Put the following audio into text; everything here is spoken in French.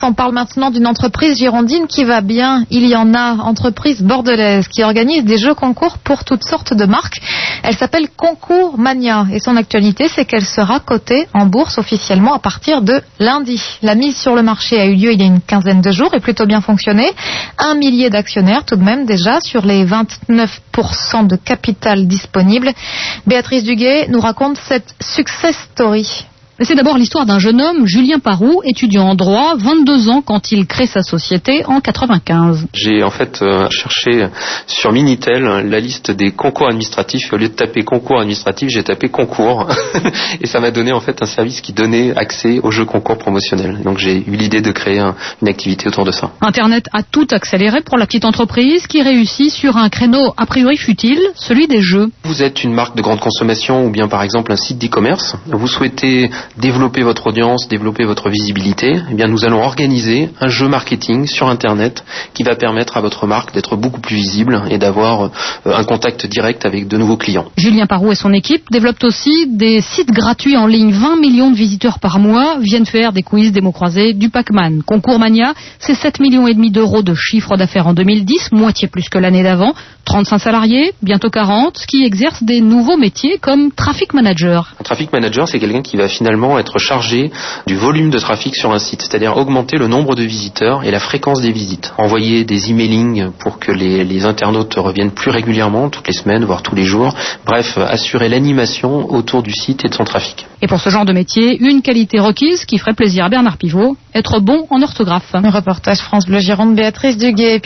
on parle maintenant d'une entreprise girondine qui va bien. Il y en a, entreprise bordelaise qui organise des jeux concours pour toutes sortes de marques. Elle s'appelle Concours Mania et son actualité, c'est qu'elle sera cotée en bourse officiellement à partir de lundi. La mise sur le marché a eu lieu il y a une quinzaine de jours et plutôt bien fonctionné. 1 millier d'actionnaires tout de même déjà sur les 29% de capital disponible. Béatrice Duguay nous raconte cette success story. C'est d'abord l'histoire d'un jeune homme, Julien Parou, étudiant en droit, 22 ans quand il crée sa société en 95. J'ai en fait cherché sur Minitel la liste des concours administratifs. Au lieu de taper concours administratif, j'ai tapé concours. Et ça m'a donné en fait un service qui donnait accès aux jeux concours promotionnels. Donc j'ai eu l'idée de créer une activité autour de ça. Internet a tout accéléré pour la petite entreprise qui réussit sur un créneau a priori futile, celui des jeux. Vous êtes une marque de grande consommation ou bien par exemple un site d'e-commerce. Vous souhaitez développer votre audience, développer votre visibilité, eh bien nous allons organiser un jeu marketing sur Internet qui va permettre à votre marque d'être beaucoup plus visible et d'avoir un contact direct avec de nouveaux clients. Julien Parou et son équipe développent aussi des sites gratuits en ligne. 20 millions de visiteurs par mois viennent faire des quiz, des mots croisés, du Pac-Man. Concours Mania, c'est 7,5 millions d'euros de chiffre d'affaires en 2010, moitié plus que l'année d'avant. 35 salariés, bientôt 40, qui exercent des nouveaux métiers comme traffic manager. Un traffic manager, c'est quelqu'un qui va finalement être chargé du volume de trafic sur un site, c'est-à-dire augmenter le nombre de visiteurs et la fréquence des visites. Envoyer des emailings pour que les internautes reviennent plus régulièrement, toutes les semaines, voire tous les jours. Bref, assurer l'animation autour du site et de son trafic. Et pour ce genre de métier, une qualité requise qui ferait plaisir à Bernard Pivot, être bon en orthographe. Un reportage France Bleu Gironde, Béatrice Duguay.